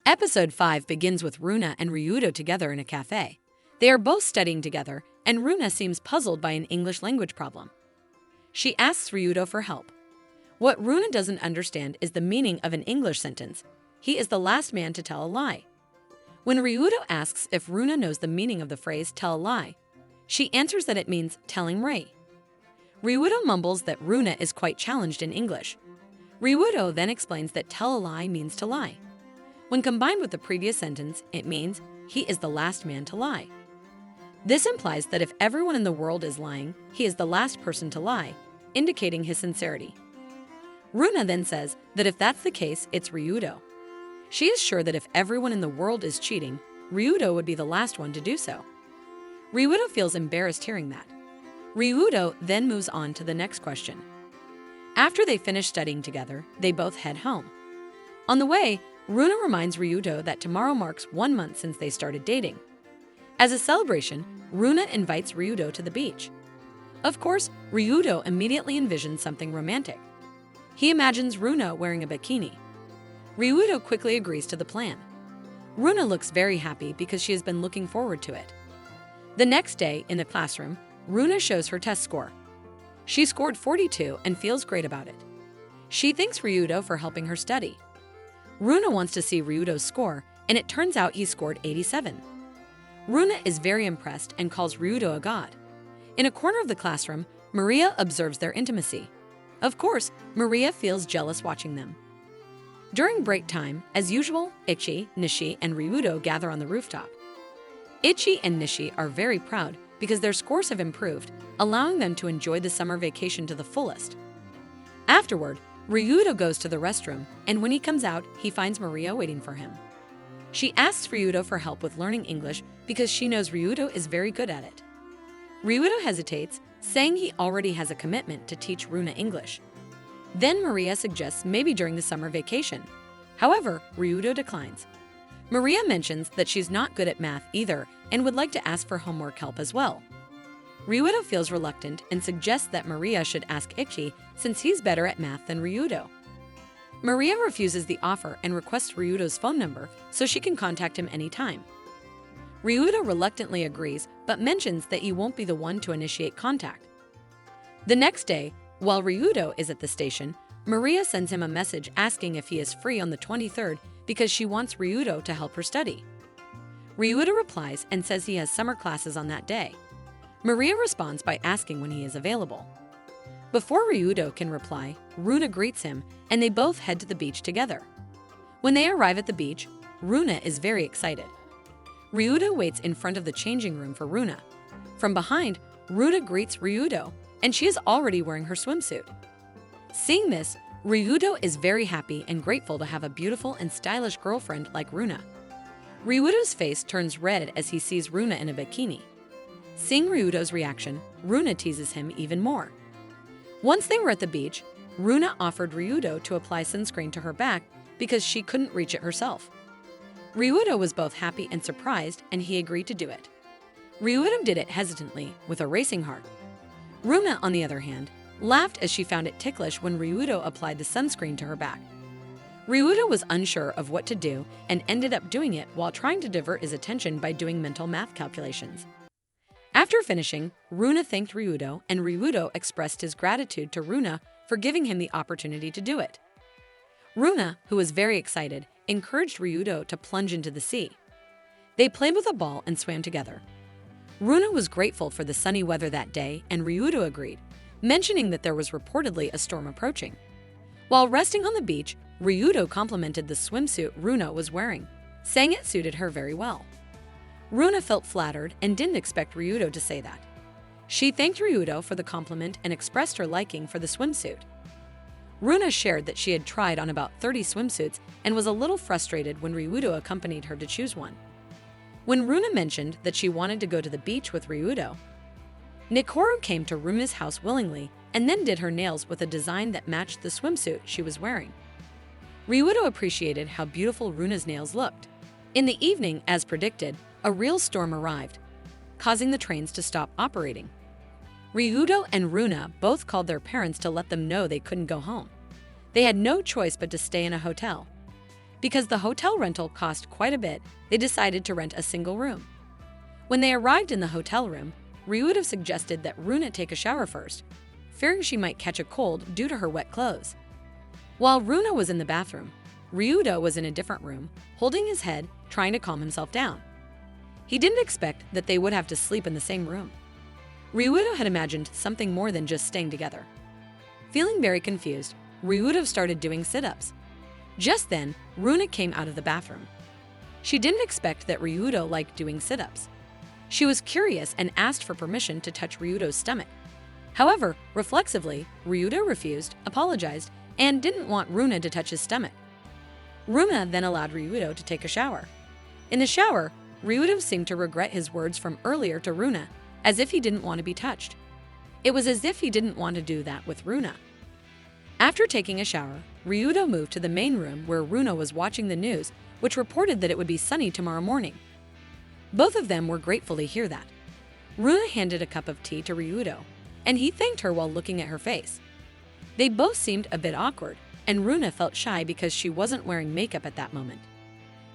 Episode 5 begins with Runa and Ryudo together in a cafe. They are both studying together, and Runa seems puzzled by an English language problem. She asks Ryudo for help. What Runa doesn't understand is the meaning of an English sentence. He is the last man to tell a lie. When Ryudo asks if Runa knows the meaning of the phrase tell a lie, she answers that it means telling Ray. Ryudo mumbles that Runa is quite challenged in English. Ryudo then explains that tell a lie means to lie. When combined with the previous sentence, it means he is the last man to lie. This implies that if everyone in the world is lying, he is the last person to lie, indicating his sincerity. Runa then says that if that's the case, it's Ryudo. She is sure that if everyone in the world is cheating, Ryudo would be the last one to do so. Ryudo feels embarrassed hearing that. Ryudo then moves on to the next question. After they finish studying together, they both head home. On the way, Runa reminds Ryudo that tomorrow marks 1 month since they started dating. As a celebration, Runa invites Ryudo to the beach. Of course, Ryudo immediately envisions something romantic. He imagines Runa wearing a bikini. Ryudo quickly agrees to the plan. Runa looks very happy because she has been looking forward to it. The next day, in the classroom, Runa shows her test score. She scored 42 and feels great about it. She thanks Ryudo for helping her study. Runa wants to see Ryudo's score, and it turns out he scored 87. Runa is very impressed and calls Ryudo a god. In a corner of the classroom, Maria observes their intimacy. Of course, Maria feels jealous watching them. During break time, as usual, Ichi, Nishi, and Ryudo gather on the rooftop. Ichi and Nishi are very proud because their scores have improved, allowing them to enjoy the summer vacation to the fullest. Afterward, Ryudo goes to the restroom, and when he comes out, he finds Maria waiting for him. She asks Ryudo for help with learning English because she knows Ryudo is very good at it. Ryudo hesitates, saying he already has a commitment to teach Runa English. Then Maria suggests maybe during the summer vacation. However, Ryudo declines. Maria mentions that she's not good at math either and would like to ask for homework help as well. Ryudo feels reluctant and suggests that Maria should ask Ichi since he's better at math than Ryudo. Maria refuses the offer and requests Ryudo's phone number so she can contact him anytime. Ryudo reluctantly agrees but mentions that he won't be the one to initiate contact. The next day, while Ryudo is at the station, Maria sends him a message asking if he is free on the 23rd because she wants Ryudo to help her study. Ryudo replies and says he has summer classes on that day. Maria responds by asking when he is available. Before Ryudo can reply, Runa greets him, and they both head to the beach together. When they arrive at the beach, Runa is very excited. Ryudo waits in front of the changing room for Runa. From behind, Runa greets Ryudo, and she is already wearing her swimsuit. Seeing this, Ryudo is very happy and grateful to have a beautiful and stylish girlfriend like Runa. Ryudo's face turns red as he sees Runa in a bikini. Seeing Ryudo's reaction, Runa teases him even more. Once they were at the beach, Runa offered Ryudo to apply sunscreen to her back because she couldn't reach it herself. Ryudo was both happy and surprised, and he agreed to do it. Ryudo did it hesitantly, with a racing heart. Runa, on the other hand, laughed as she found it ticklish when Ryudo applied the sunscreen to her back. Ryudo was unsure of what to do and ended up doing it while trying to divert his attention by doing mental math calculations. After finishing, Runa thanked Ryudo, and Ryudo expressed his gratitude to Runa for giving him the opportunity to do it. Runa, who was very excited, encouraged Ryudo to plunge into the sea. They played with a ball and swam together. Runa was grateful for the sunny weather that day, and Ryudo agreed, mentioning that there was reportedly a storm approaching. While resting on the beach, Ryudo complimented the swimsuit Runa was wearing, saying it suited her very well. Runa felt flattered and didn't expect Ryudo to say that. She thanked Ryudo for the compliment and expressed her liking for the swimsuit. Runa shared that she had tried on about 30 swimsuits and was a little frustrated when Ryudo accompanied her to choose one. When Runa mentioned that she wanted to go to the beach with Ryudo, Nikoru came to Runa's house willingly and then did her nails with a design that matched the swimsuit she was wearing. Ryudo appreciated how beautiful Runa's nails looked. In the evening, as predicted, a real storm arrived, causing the trains to stop operating. Ryudo and Runa both called their parents to let them know they couldn't go home. They had no choice but to stay in a hotel. Because the hotel rental cost quite a bit, they decided to rent a single room. When they arrived in the hotel room, Ryudo suggested that Runa take a shower first, fearing she might catch a cold due to her wet clothes. While Runa was in the bathroom, Ryudo was in a different room, holding his head, trying to calm himself down. He didn't expect that they would have to sleep in the same room. Ryudo had imagined something more than just staying together. Feeling very confused, Ryudo started doing sit-ups. Just then, Runa came out of the bathroom. She didn't expect that Ryudo liked doing sit-ups. She was curious and asked for permission to touch Ryudo's stomach. However, reflexively, Ryudo refused, apologized, and didn't want Runa to touch his stomach. Runa then allowed Ryudo to take a shower. In the shower, Ryudo seemed to regret his words from earlier to Runa, as if he didn't want to be touched. It was as if he didn't want to do that with Runa. After taking a shower, Ryudo moved to the main room where Runa was watching the news, which reported that it would be sunny tomorrow morning. Both of them were grateful to hear that. Runa handed a cup of tea to Ryudo, and he thanked her while looking at her face. They both seemed a bit awkward, and Runa felt shy because she wasn't wearing makeup at that moment.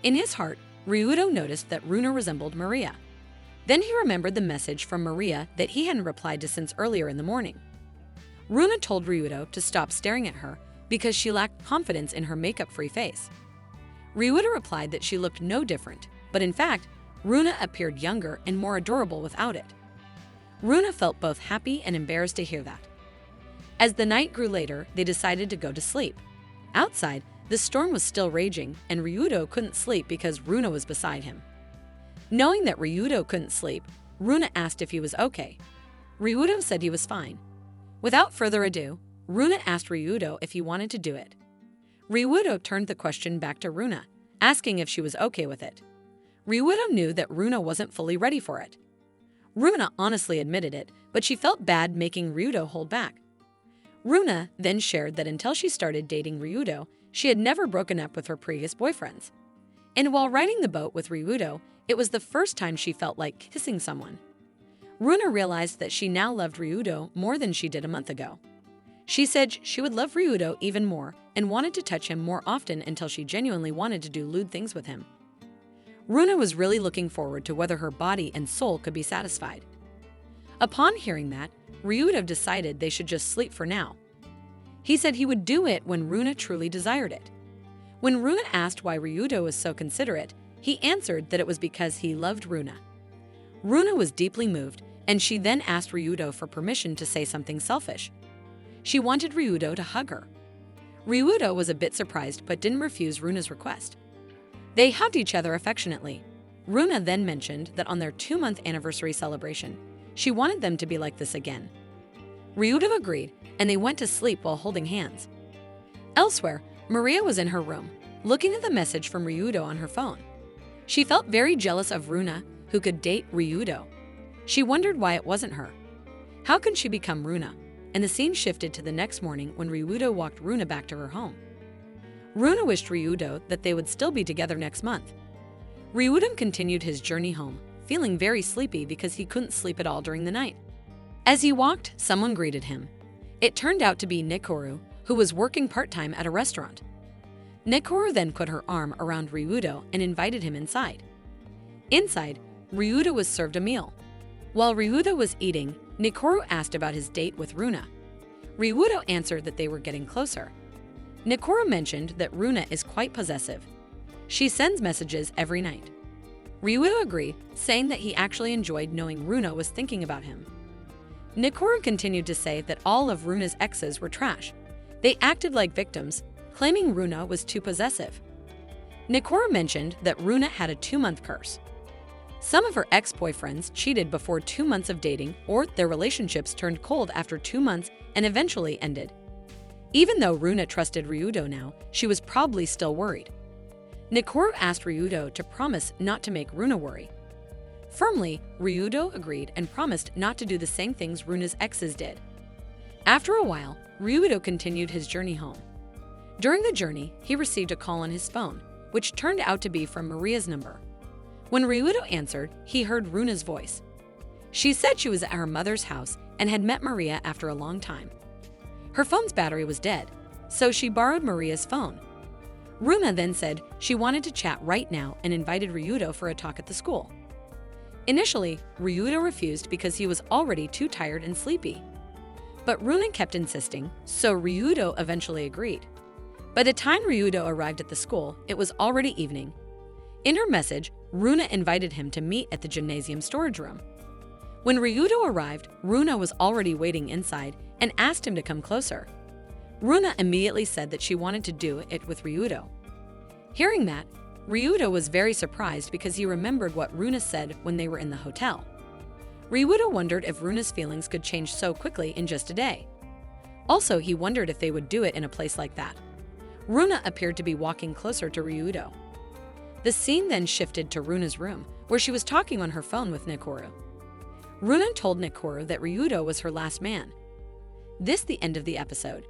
In his heart, Ryudo noticed that Runa resembled Maria. Then he remembered the message from Maria that he hadn't replied to since earlier in the morning. Runa told Ryudo to stop staring at her because she lacked confidence in her makeup-free face. Ryudo replied that she looked no different, but in fact, Runa appeared younger and more adorable without it. Runa felt both happy and embarrassed to hear that. As the night grew later, they decided to go to sleep. Outside, the storm was still raging, and Ryudo couldn't sleep because Runa was beside him. Knowing that Ryudo couldn't sleep, Runa asked if he was okay. Ryudo said he was fine. Without further ado, Runa asked Ryudo if he wanted to do it. Ryudo turned the question back to Runa, asking if she was okay with it. Ryudo knew that Runa wasn't fully ready for it. Runa honestly admitted it, but she felt bad making Ryudo hold back. Runa then shared that until she started dating Ryudo, she had never broken up with her previous boyfriends. And while riding the boat with Ryudo, it was the first time she felt like kissing someone. Runa realized that she now loved Ryudo more than she did a month ago. She said she would love Ryudo even more and wanted to touch him more often until she genuinely wanted to do lewd things with him. Runa was really looking forward to whether her body and soul could be satisfied. Upon hearing that, Ryudo decided they should just sleep for now. He said he would do it when Runa truly desired it. When Runa asked why Ryudo was so considerate, he answered that it was because he loved Runa. Runa was deeply moved, and she then asked Ryudo for permission to say something selfish. She wanted Ryudo to hug her. Ryudo was a bit surprised but didn't refuse Runa's request. They hugged each other affectionately. Runa then mentioned that on their 2-month anniversary celebration, she wanted them to be like this again. Ryudo agreed, and they went to sleep while holding hands. Elsewhere, Maria was in her room, looking at the message from Ryudo on her phone. She felt very jealous of Runa, who could date Ryudo. She wondered why it wasn't her. How can she become Runa? And the scene shifted to the next morning when Ryudo walked Runa back to her home. Runa wished Ryudo that they would still be together next month. Ryudo continued his journey home, feeling very sleepy because he couldn't sleep at all during the night. As he walked, someone greeted him. It turned out to be Nikoru, who was working part-time at a restaurant. Nikoru then put her arm around Ryudo and invited him inside. Inside, Ryudo was served a meal. While Ryudo was eating, Nikoru asked about his date with Runa. Ryudo answered that they were getting closer. Nikoru mentioned that Runa is quite possessive. She sends messages every night. Ryudo agreed, saying that he actually enjoyed knowing Runa was thinking about him. Nikoru continued to say that all of Runa's exes were trash. They acted like victims, claiming Runa was too possessive. Nikoru mentioned that Runa had a 2-month curse. Some of her ex-boyfriends cheated before 2 months of dating, or their relationships turned cold after 2 months and eventually ended. Even though Runa trusted Ryudo now, she was probably still worried. Nikoru asked Ryudo to promise not to make Runa worry. Firmly, Ryudo agreed and promised not to do the same things Runa's exes did. After a while, Ryudo continued his journey home. During the journey, he received a call on his phone, which turned out to be from Maria's number. When Ryudo answered, he heard Runa's voice. She said she was at her mother's house and had met Maria after a long time. Her phone's battery was dead, so she borrowed Maria's phone. Runa then said she wanted to chat right now and invited Ryudo for a talk at the school. Initially, Ryudo refused because he was already too tired and sleepy. But Runa kept insisting, so Ryudo eventually agreed. By the time Ryudo arrived at the school, it was already evening. In her message, Runa invited him to meet at the gymnasium storage room. When Ryudo arrived, Runa was already waiting inside and asked him to come closer. Runa immediately said that she wanted to do it with Ryudo. Hearing that, Ryudo was very surprised because he remembered what Runa said when they were in the hotel. Ryudo wondered if Runa's feelings could change so quickly in just a day. Also, he wondered if they would do it in a place like that. Runa appeared to be walking closer to Ryudo. The scene then shifted to Runa's room, where she was talking on her phone with Nekuru. Runa told Nekuru that Ryudo was her last man. This the end of the episode.